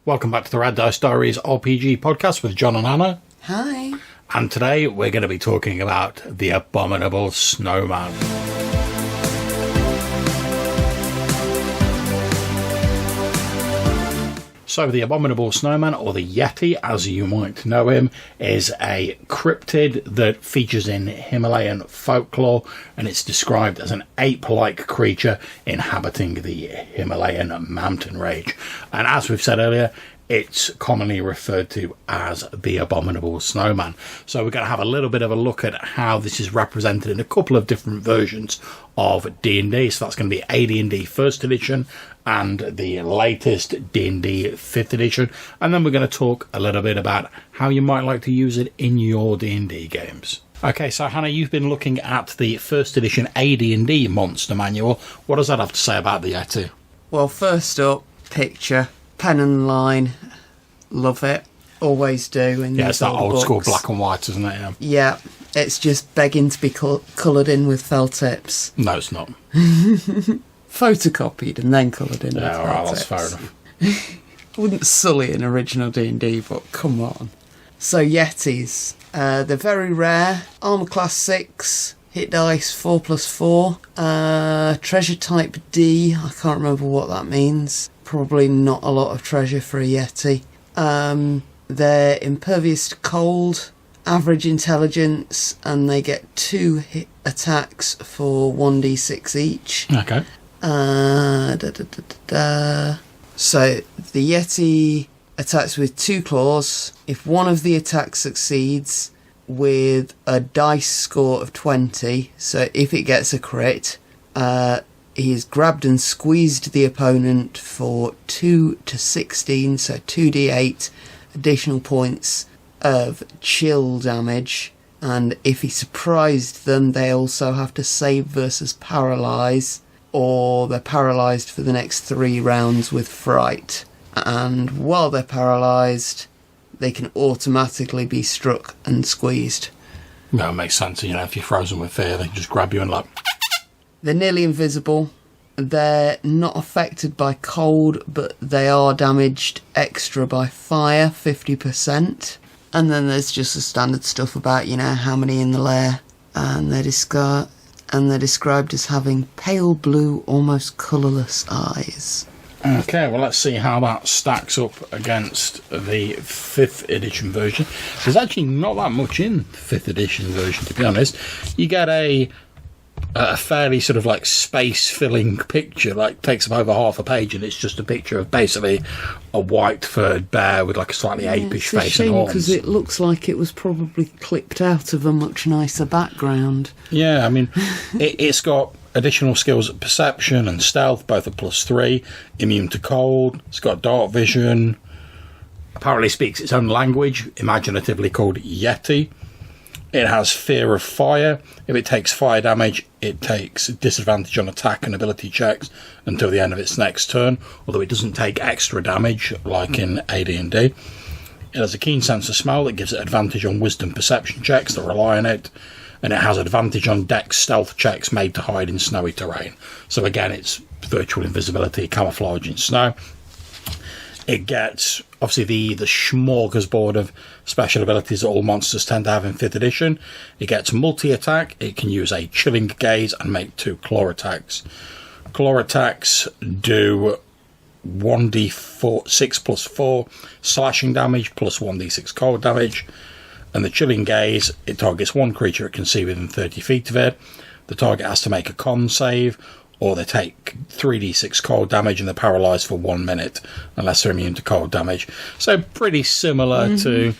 Welcome back to the Red Dice Diaries RPG podcast with John and Hannah. Hi. And today we're going to be talking about the Abominable Snowman. So the Abominable Snowman, or the Yeti as you might know him, is a cryptid that features in Himalayan folklore, and it's described as an ape-like creature inhabiting the Himalayan mountain range. And as we've said earlier, it's commonly referred to as the Abominable Snowman. So we're going to have a little bit of a look at how this is represented in a couple of different versions of D&D. So that's going to be AD&D 1st edition and the latest D&D 5th edition. And then we're going to talk a little bit about how you might like to use it in your D&D games. Okay, so Hannah, you've been looking at the 1st edition AD&D monster manual. What does that have to say about the Yeti? Well, first up, picture. Pen and line, love it, always do. Yeah, it's that old school black and white, isn't it? Yeah, it's just begging to be coloured in with felt tips. No, it's not. Photocopied and then coloured in with all felt right, tips. that's fair enough. I wouldn't sully an original D&D, but come on. So Yetis, they're very rare. Armour class 6, hit dice 4+4, treasure type D. I can't remember what that means. Probably not a lot of treasure for a Yeti. They're impervious to cold, average intelligence, and they get 2 hit attacks for 1d6 each. Okay. So the Yeti attacks with 2 claws. If one of the attacks succeeds with a dice score of 20, so if it gets a crit, he's grabbed and squeezed the opponent for 2 to 16, so 2d8 additional points of chill damage. And if he surprised them, they also have to save versus paralyze, or they're paralysed for the next 3 rounds with fright. And while they're paralysed, they can automatically be struck and squeezed. No, it makes sense. You know, if you're frozen with fear, they can just grab you and like... They're nearly invisible. They're not affected by cold, but they are damaged extra by fire, 50%. And then there's just the standard stuff about, you know, how many in the lair. And they're described as having pale blue, almost colourless eyes. Okay, well, let's see how that stacks up against the 5th edition version. There's actually not that much in the 5th edition version, to be honest. You get a fairly sort of like space-filling picture, like takes up over half a page, and it's just a picture of basically a white-furred bear with like a slightly apish face and horns. Because it looks like it was probably clipped out of a much nicer background. Yeah, I mean, it's got additional skills at perception and stealth, both at +3, immune to cold, it's got dark vision, apparently speaks its own language, imaginatively called Yeti. It has fear of fire. If it takes fire damage, it takes disadvantage on attack and ability checks until the end of its next turn, although it doesn't take extra damage like in AD&D. It has a keen sense of smell that gives it advantage on wisdom perception checks that rely on it, and it has advantage on dex stealth checks made to hide in snowy terrain. So again, it's virtual invisibility, camouflage in snow. It gets, obviously, the smorgasbord of special abilities that all monsters tend to have in 5th edition. It gets multi-attack. It can use a chilling gaze and make 2 claw attacks. Claw attacks do 1d4, 6+4 slashing damage plus 1d6 cold damage. And the chilling gaze, it targets one creature it can see within 30 feet of it. The target has to make a con save, or they take 3d6 cold damage and they're paralysed for 1 minute unless they're immune to cold damage. So pretty similar to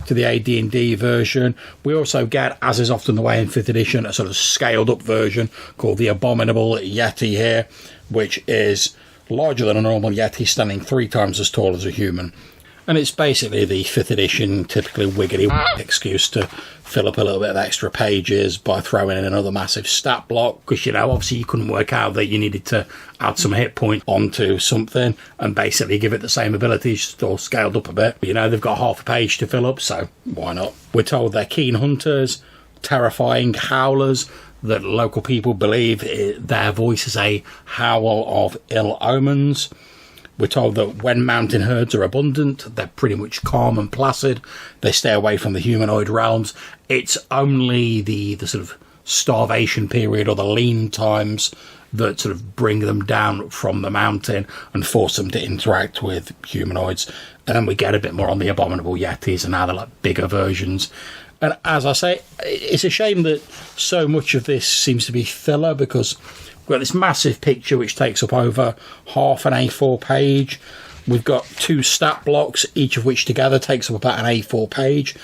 the AD&D version. We also get, as is often the way in 5th edition, a sort of scaled up version called the Abominable Yeti here, which is larger than a normal Yeti, standing 3 times as tall as a human. And it's basically the 5th edition typically wiggity excuse to fill up a little bit of extra pages by throwing in another massive stat block, because, you know, obviously you couldn't work out that you needed to add some hit point onto something and basically give it the same abilities, just all scaled up a bit. You know, they've got half a page to fill up, so why not? We're told they're keen hunters, terrifying howlers, that local people believe their voice is a howl of ill omens. We're told that when mountain herds are abundant, they're pretty much calm and placid. They stay away from the humanoid realms. It's only the sort of starvation period or the lean times that sort of bring them down from the mountain and force them to interact with humanoids. And then we get a bit more on the abominable yetis and how they're like bigger versions. And as I say, it's a shame that so much of this seems to be filler, because we've got this massive picture which takes up over half an A4 page. We've got 2 stat blocks, each of which together takes up about an A4 page.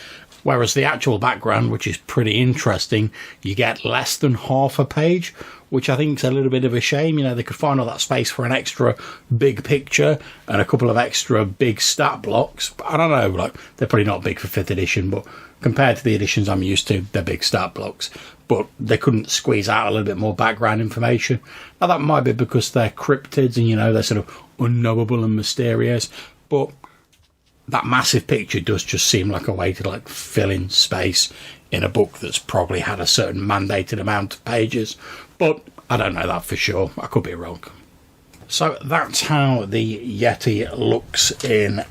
Whereas the actual background, which is pretty interesting, you get less than half a page, which I think is a little bit of a shame. You know, they could find all that space for an extra big picture and a couple of extra big stat blocks. But I don't know, like, they're probably not big for 5th edition, but compared to the editions I'm used to, they're big stat blocks. But they couldn't squeeze out a little bit more background information. Now, that might be because they're cryptids and, you know, they're sort of unknowable and mysterious. But that massive picture does just seem like a way to like fill in space in a book that's probably had a certain mandated amount of pages, but I don't know that for sure. I could be wrong. So that's how the Yeti looks in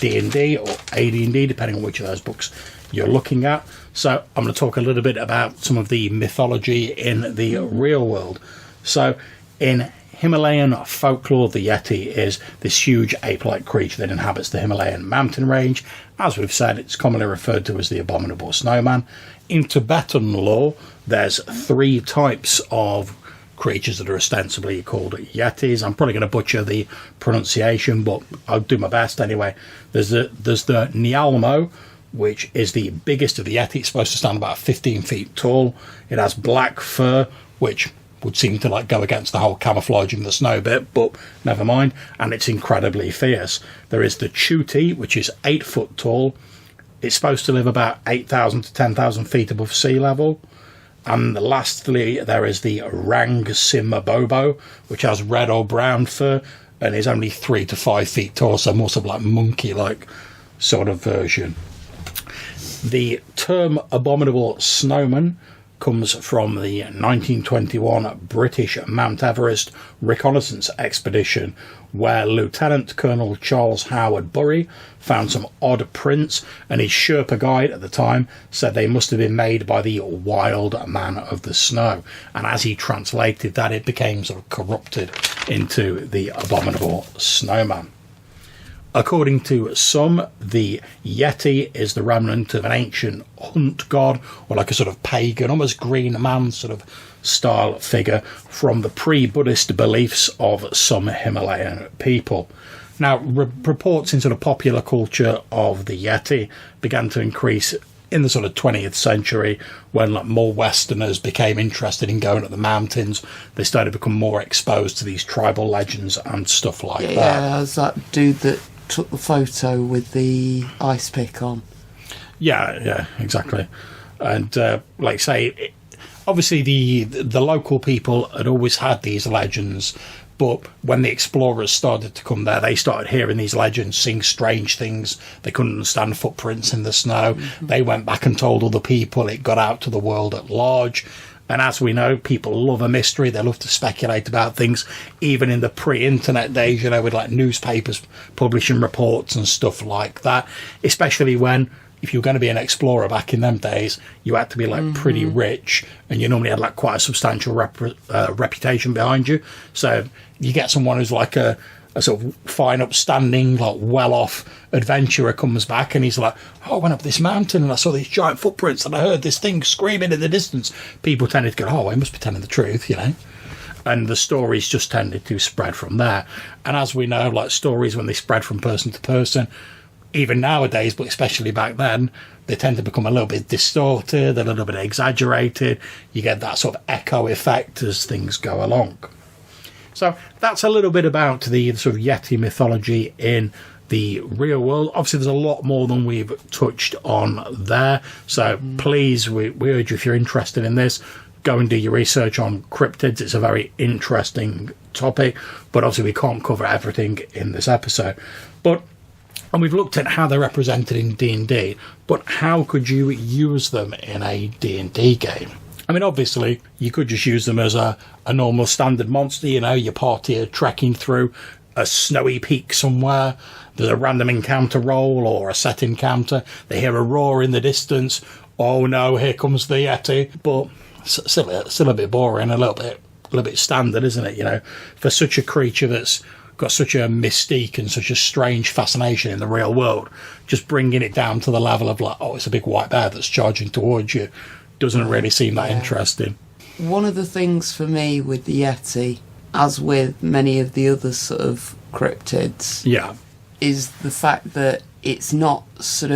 D&D or AD&D, depending on which of those books you're looking at. So I'm going to talk a little bit about some of the mythology in the real world. So in Himalayan folklore, the Yeti is this huge ape-like creature that inhabits the Himalayan mountain range. As we've said, it's commonly referred to as the Abominable Snowman. In Tibetan lore, there's 3 types of creatures that are ostensibly called Yetis. I'm probably going to butcher the pronunciation, but I'll do my best anyway. There's the Nyalmo, which is the biggest of the Yeti. It's supposed to stand about 15 feet tall. It has black fur, which would seem to like go against the whole camouflaging the snow bit, but never mind. And it's incredibly fierce. There is the Chuti, which is 8 foot tall. It's supposed to live about 8,000 to 10,000 feet above sea level. And lastly, there is the Rang Simabobo, which has red or brown fur and is only 3 to 5 feet tall, so more sort of like monkey-like sort of version. The term Abominable Snowman comes from the 1921 British Mount Everest reconnaissance expedition, where Lieutenant Colonel Charles Howard Bury found some odd prints, and his Sherpa guide at the time said they must have been made by the wild man of the snow. And as he translated that, it became sort of corrupted into the Abominable Snowman. According to some, the Yeti is the remnant of an ancient hunt god, or like a sort of pagan, almost green man sort of style figure from the pre-Buddhist beliefs of some Himalayan people. Now, reports in sort of popular culture of the Yeti began to increase in the sort of 20th century, when like more Westerners became interested in going up the mountains. They started to become more exposed to these tribal legends and stuff like that. Yeah, there's that dude that took the photo with the ice pick on. Yeah, exactly. And like say, obviously the local people had always had these legends, but when the explorers started to come there, they started hearing these legends, seeing strange things. They couldn't understand footprints in the snow. Mm-hmm. They went back and told other people. It got out to the world at large. And as we know, people love a mystery. They love to speculate about things, even in the pre-internet days, you know, with like newspapers publishing reports and stuff like that. Especially when, if you were going to be an explorer back in them days, you had to be like pretty rich, and you normally had like quite a substantial reputation behind you. So you get someone who's like a sort of fine, upstanding, like well-off adventurer comes back, and he's like, oh, I went up this mountain and I saw these giant footprints and I heard this thing screaming in the distance. People tended to go, oh, he must be telling the truth, you know. And the stories just tended to spread from there. And as we know, like stories, when they spread from person to person, even nowadays, but especially back then, they tend to become a little bit distorted, a little bit exaggerated. You get that sort of echo effect as things go along. So that's a little bit about the sort of Yeti mythology in the real world. Obviously, there's a lot more than we've touched on there. So please, we urge you, if you're interested in this, go and do your research on cryptids. It's a very interesting topic, but obviously we can't cover everything in this episode. And we've looked at how they're represented in D&D, but how could you use them in a D&D game? I mean, obviously, you could just use them as a normal standard monster. You know, your party are trekking through a snowy peak somewhere. There's a random encounter roll or a set encounter. They hear a roar in the distance. Oh no, here comes the Yeti. But still a bit boring, a little bit standard, isn't it? You know, for such a creature that's got such a mystique and such a strange fascination in the real world, just bringing it down to the level of like, oh, it's a big white bear that's charging towards you, doesn't really seem that interesting. One of the things for me with the Yeti, as with many of the other sort of cryptids, is the fact that it's not so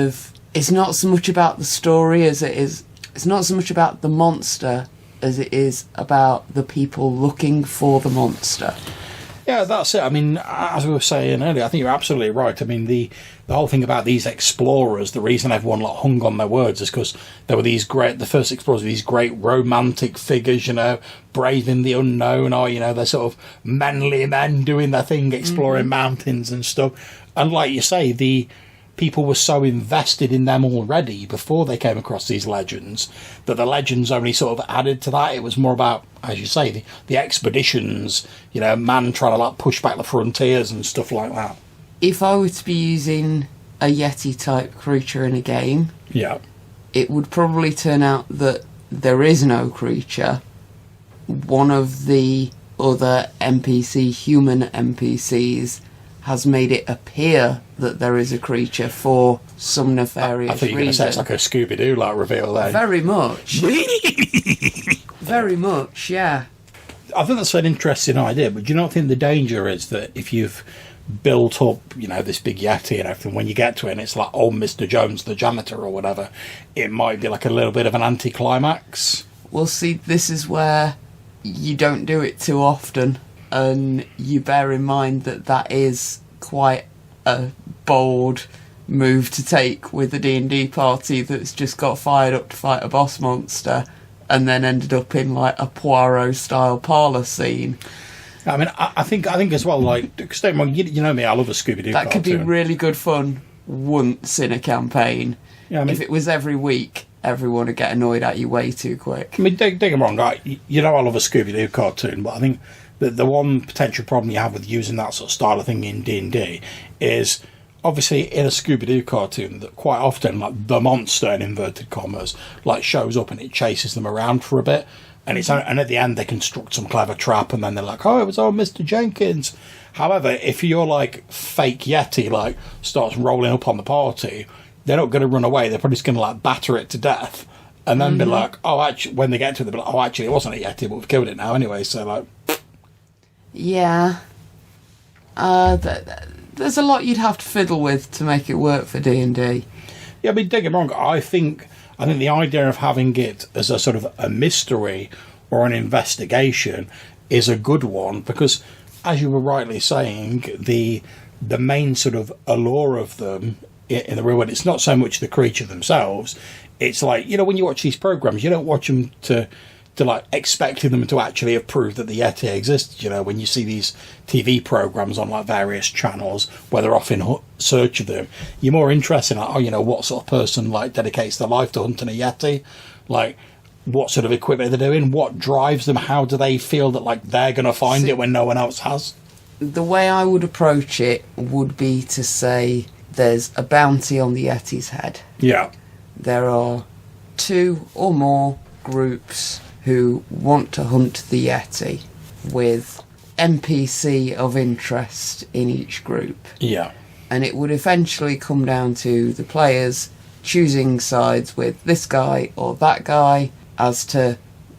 much about the story as it is. It's not so much about the monster as it is about the people looking for the monster. Yeah, that's it. I mean, as we were saying earlier, I think you're absolutely right. I mean, the whole thing about these explorers, the reason everyone like hung on their words is because there were the first explorers were these great romantic figures, you know, braving the unknown, or, you know, they're sort of manly men doing their thing, exploring mountains and stuff. And like you say, the people were so invested in them already before they came across these legends that the legends only sort of added to that. It was more about, as you say, the expeditions, you know, man trying to like push back the frontiers and stuff like that. If I were to be using a Yeti type creature in a game, it would probably turn out that there is no creature. One of the other human NPCs has made it appear that there is a creature for some nefarious reason. I thought you were going to say it's like a Scooby-Doo like reveal there. Very much. Very much, yeah. I think that's an interesting idea, but do you not think the danger is that if you've built up, you know, this big Yeti and everything, when you get to it and it's like, oh, Mr. Jones, the janitor or whatever, it might be like a little bit of an anticlimax? Well, see, this is where you don't do it too often. And you bear in mind that is quite a bold move to take with a D&D party that's just got fired up to fight a boss monster and then ended up in like a Poirot-style parlour scene. I mean, I think as well, like, because don't mind, you know me, I love a Scooby-Doo That cartoon. could be really good fun once in a campaign. Yeah, I mean, if it was every week, everyone would get annoyed at you way too quick. I mean, don't get me wrong, right? You know I love a Scooby-Doo cartoon, but I think the one potential problem you have with using that sort of style of thing in D&D is, obviously, in a Scooby-Doo cartoon, that quite often, like, the monster, in inverted commas, like, shows up and it chases them around for a bit, and at the end they construct some clever trap, and then they're like, oh, it was Mr. Jenkins. However, if you're, like, fake Yeti, like, starts rolling up on the party, they're not going to run away, they're probably just going to, like, batter it to death, and then be like, oh, actually, when they get to it, they'll be like, oh, actually, it wasn't a Yeti, but we've killed it now anyway, so, like... Yeah. There's a lot you'd have to fiddle with to make it work for D&D. Yeah, but don't get me wrong, I think the idea of having it as a sort of a mystery or an investigation is a good one, because, as you were rightly saying, the main sort of allure of them in the real world, it's not so much the creature themselves, it's like, you know, when you watch these programs, you don't watch them to like expecting them to actually have proved that the Yeti exists. You know, when you see these TV programs on like various channels where they're off in search of them, you're more interested in, like, oh, you know, what sort of person like dedicates their life to hunting a Yeti, like what sort of equipment they're doing, what drives them, how do they feel that like they're going to find it when no one else has. The way I would approach it would be to say there's a bounty on the Yeti's head. Yeah. There are 2 or more groups who want to hunt the Yeti, with NPC of interest in each group. Yeah. And it would eventually come down to the players choosing sides with this guy or that guy as to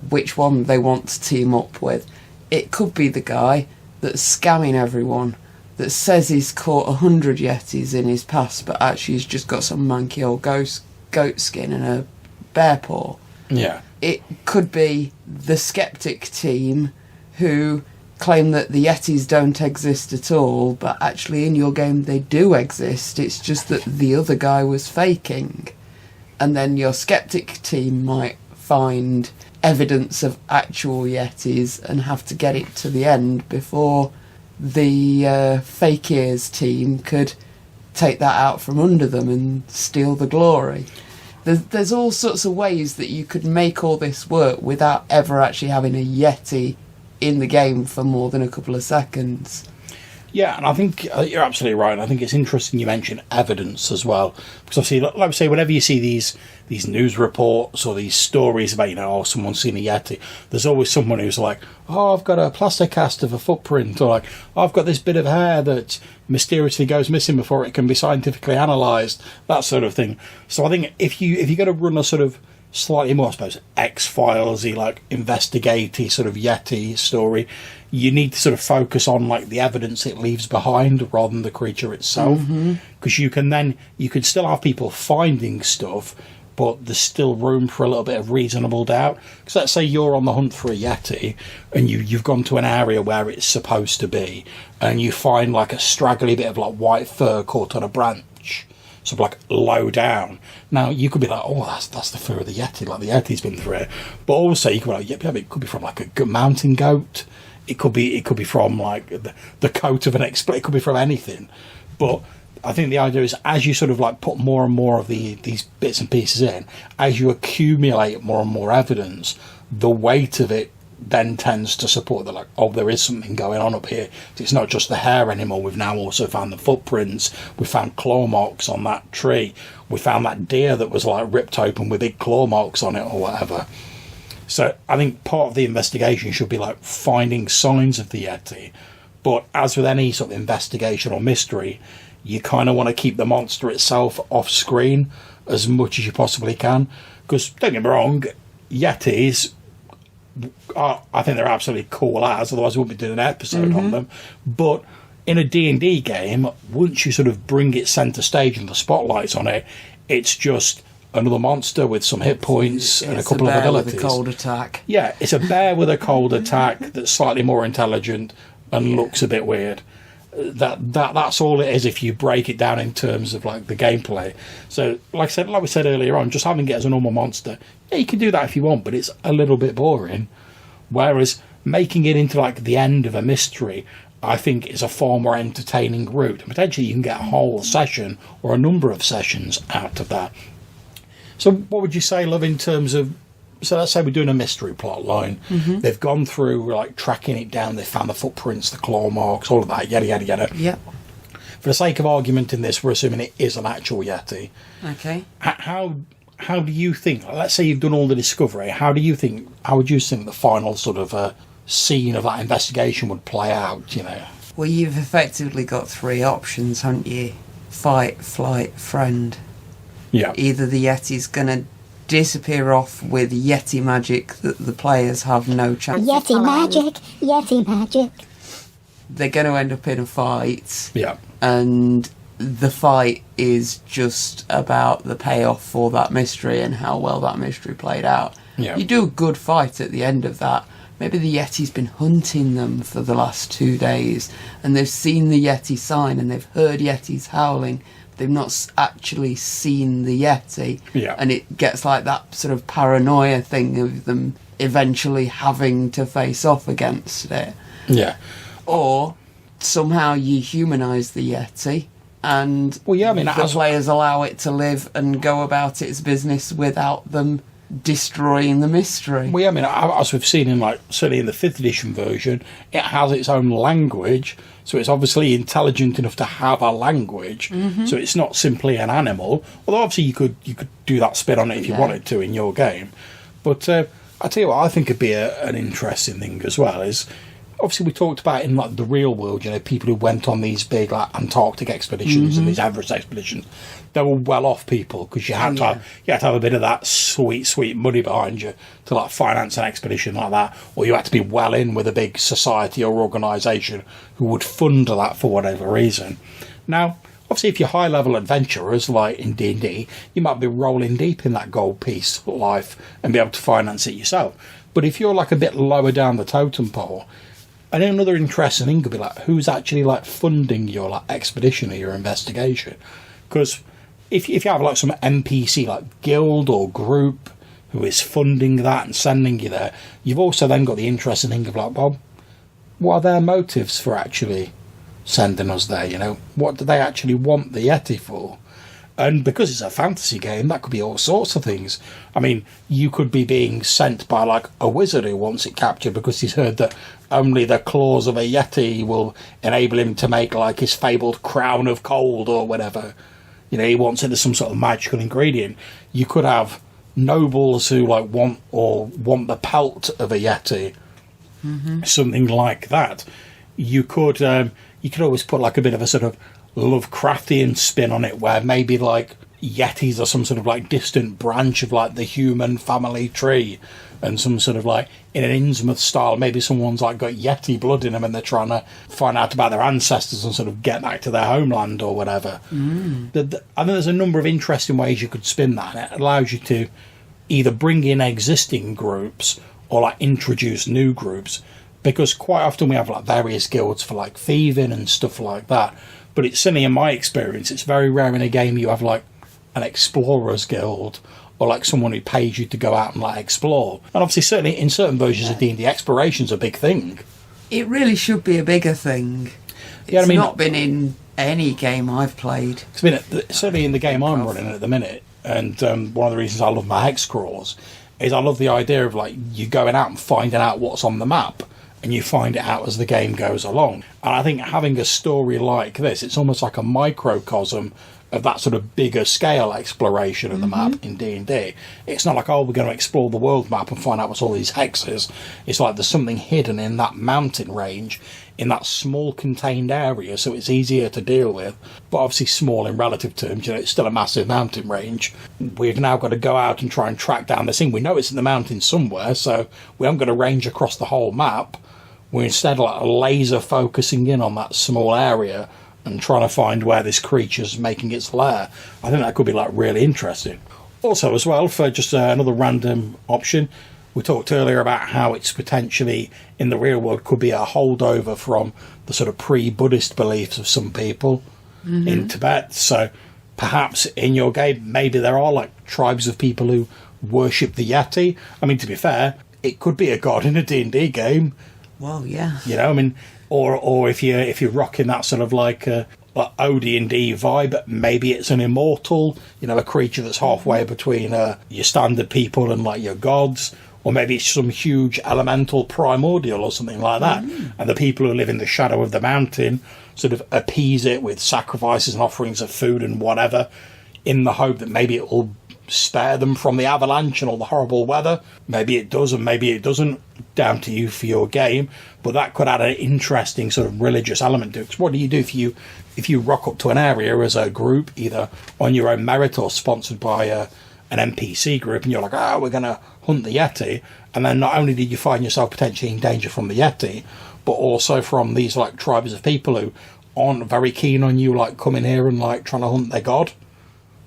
which one they want to team up with. It could be the guy that's scamming everyone, that says he's caught 100 Yetis in his past, but actually he's just got some manky old goat skin and a bear paw. Yeah. It could be the skeptic team who claim that the Yetis don't exist at all, but actually in your game they do exist, it's just that the other guy was faking. And then your skeptic team might find evidence of actual Yetis and have to get it to the end before the fake ears team could take that out from under them and steal the glory. There's all sorts of ways that you could make all this work without ever actually having a Yeti in the game for more than a couple of seconds. Yeah, and I think you're absolutely right. And I think it's interesting you mentioned evidence as well, because obviously, like I say, whenever you see these news reports or these stories about, oh, someone's seen a Yeti, there's always someone who's like, oh, I've got a plaster cast of a footprint, or like, oh, I've got this bit of hair that mysteriously goes missing before it can be scientifically analysed, that sort of thing. So I think if you're going to run a sort of slightly more, I suppose, X-Files-y, like investigative sort of Yeti story, you need to sort of focus on like the evidence it leaves behind rather than the creature itself, because you could still have people finding stuff, but there's still room for a little bit of reasonable doubt. Because let's say you're on the hunt for a Yeti and you've gone to an area where it's supposed to be, and you find like a straggly bit of like white fur caught on a branch, sort of like low down. Now you could be like, oh, that's the fur of the Yeti, like the Yeti's been through it. But also you could be like, yeah, it could be from like a mountain goat. It could be from like the coat of an it could be from anything. But I think the idea is, as you sort of like put more and more of these bits and pieces in, as you accumulate more and more evidence, the weight of it then tends to support that, like, oh, there is something going on up here. It's not just the hair anymore. We've now also found the footprints. We found claw marks on that tree. We found that deer that was like ripped open with big claw marks on it or whatever. So I think part of the investigation should be like finding signs of the Yeti. But as with any sort of investigation or mystery, you kind of want to keep the monster itself off screen as much as you possibly can. Because, don't get me wrong, Yetis, I think they're absolutely cool as, otherwise we wouldn't be doing an episode on them. But in a D&D game, once you sort of bring it centre stage and the spotlight's on it, it's just another monster with some hit points and a couple of abilities. With a cold attack. Yeah, it's a bear with a cold attack that's slightly more intelligent and looks a bit weird. That's all it is if you break it down in terms of like the gameplay. So like we said earlier on, just having it as a normal monster, yeah, you can do that if you want, but it's a little bit boring. Whereas making it into like the end of a mystery, I think, is a far more entertaining route. And potentially you can get a whole session or a number of sessions out of that. So what would you say, love, in terms of, so let's say we're doing a mystery plot line. They've gone through, like, tracking it down. They found the footprints, the claw marks, all of that, yada, yada, yada. Yep. For the sake of argument in this, we're assuming it is an actual Yeti. Okay. How do you think, let's say you've done all the discovery, how would you think the final sort of scene of that investigation would play out, Well, you've effectively got three options, haven't you? Fight, flight, friend. Yeah. Either the Yeti's going to disappear off with Yeti magic that the players have no chance of following. Yeti magic. They're going to end up in a fight. Yeah. And the fight is just about the payoff for that mystery and how well that mystery played out. Yeah. You do a good fight at the end of that. Maybe the Yeti's been hunting them for the last 2 days and they've seen the Yeti sign and they've heard Yetis howling. They've not actually seen the Yeti. Yeah. And it gets like that sort of paranoia thing of them eventually having to face off against it. Yeah. Or somehow you humanise the Yeti and the players allow it to live and go about its business without them destroying the mystery. Well, yeah, as we've seen in, like, certainly in the 5th edition version, it has its own language, so it's obviously intelligent enough to have a language, so it's not simply an animal, although obviously you could do that spin on it if you wanted to in your game. But I tell you what, I think it'd be an interesting thing as well, is obviously we talked about in like the real world, people who went on these big like Antarctic expeditions and these Everest expeditions. They were well-off people because you had to have a bit of that sweet money behind you to like finance an expedition like that, or you had to be well in with a big society or organisation who would fund that for whatever reason. Now, obviously, if you're high-level adventurers like in D&D, you might be rolling deep in that gold piece life and be able to finance it yourself. But if you're like a bit lower down the totem pole, and another interesting thing could be like who's actually like funding your like expedition or your investigation. Because if you have like some NPC like guild or group who is funding that and sending you there, you've also then got the interesting thing of like, well, what are their motives for actually sending us there? What do they actually want the Yeti for? And because it's a fantasy game, that could be all sorts of things. I mean, you could be being sent by, like, a wizard who wants it captured because he's heard that only the claws of a Yeti will enable him to make, like, his fabled crown of cold or whatever. You know, he wants it as some sort of magical ingredient. You could have nobles who, like, want the pelt of a Yeti. Mm-hmm. Something like that. You could always put, like, a bit of a sort of Lovecraftian spin on it, where maybe, like, Yetis are some sort of, like, distant branch of, like, the human family tree, and some sort of, like, in an Innsmouth style, maybe someone's, like, got Yeti blood in them and they're trying to find out about their ancestors and sort of get back to their homeland or whatever. I think there's a number of interesting ways you could spin that, and it allows you to either bring in existing groups or, like, introduce new groups, because quite often we have, like, various guilds for, like, thieving and stuff like that. But it's certainly, in my experience, it's very rare in a game you have, like, an explorer's guild or, like, someone who pays you to go out and, like, explore. And obviously, certainly in certain versions of D&D, exploration's a big thing. It really should be a bigger thing. It's not been in any game I've played. It's been certainly in the game I'm running at the minute. And one of the reasons I love my hex crawls is I love the idea of, like, you going out and finding out what's on the map. And you find it out as the game goes along. And I think having a story like this, it's almost like a microcosm of that sort of bigger scale exploration of the map in D&D. It's not like, oh, we're going to explore the world map and find out what's all these hexes. It's like there's something hidden in that mountain range, in that small contained area, so it's easier to deal with. But obviously small in relative terms, you know, it's still a massive mountain range. We've now got to go out and try and track down this thing. We know it's in the mountains somewhere, so we haven't got to range across the whole map. We're instead, like, laser focusing in on that small area and trying to find where this creature's making its lair. I think that could be, like, really interesting. Also, as well, for just another random option, we talked earlier about how it's potentially, in the real world, could be a holdover from the sort of pre-Buddhist beliefs of some people in Tibet. So perhaps in your game, maybe there are, like, tribes of people who worship the Yeti. I mean, to be fair, it could be a god in a D&D game. Well, yeah. You know, I mean, or if you're rocking that sort of like OD&D vibe, maybe it's an immortal, you know, a creature that's halfway between your standard people and, like, your gods, or maybe it's some huge elemental primordial or something like that. And the people who live in the shadow of the mountain sort of appease it with sacrifices and offerings of food and whatever, in the hope that maybe it will spare them from the avalanche and all the horrible weather. Maybe it does and maybe it doesn't, down to you for your game, but that could add an interesting sort of religious element to it. Because what do you do if you rock up to an area as a group, either on your own merit or sponsored by an NPC group, and you're like, we're going to hunt the Yeti, and then not only did you find yourself potentially in danger from the Yeti, but also from these, like, tribes of people who aren't very keen on you, like, coming here and, like, trying to hunt their god.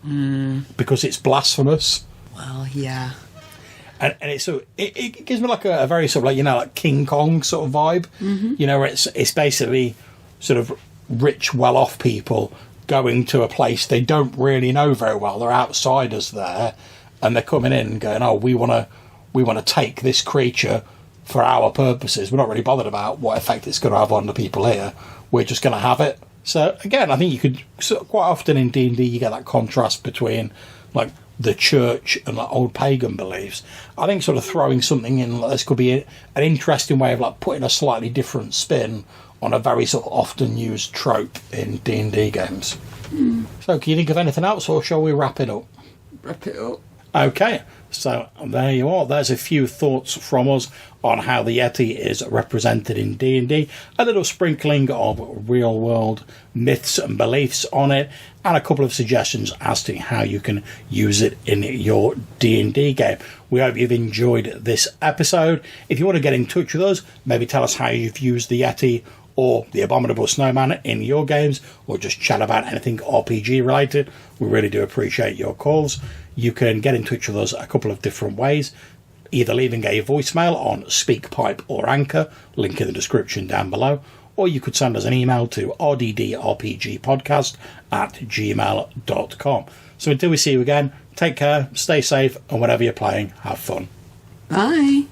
Because it's blasphemous. Well, yeah. And it gives me, like, a very sort of, like, you know, like King Kong sort of vibe. You know, it's basically sort of rich, well-off people going to a place they don't really know very well. They're outsiders there, and they're coming in and going, oh, we want to take this creature for our purposes. We're not really bothered about what effect it's going to have on the people here. We're just going to have it. So again, I think you could quite often in D&D you get that contrast between, like, the church and, like, old pagan beliefs. I think sort of throwing something in like this could be an interesting way of, like, putting a slightly different spin on a very sort of often used trope in D&D games. So can you think of anything else, or shall we wrap it up? Wrap it up. Okay. So there you are. There's a few thoughts from us on how the Yeti is represented in D&D. A little sprinkling of real-world myths and beliefs on it, and a couple of suggestions as to how you can use it in your D&D game. We hope you've enjoyed this episode. If you want to get in touch with us, maybe tell us how you've used the Yeti or the Abominable Snowman in your games, or just chat about anything RPG related, we really do appreciate your calls. You can get in touch with us a couple of different ways, either leaving a voicemail on SpeakPipe or Anchor, link in the description down below, or you could send us an email to rddrpgpodcast@gmail.com. So until we see you again, take care, stay safe, and whenever you're playing, have fun. Bye.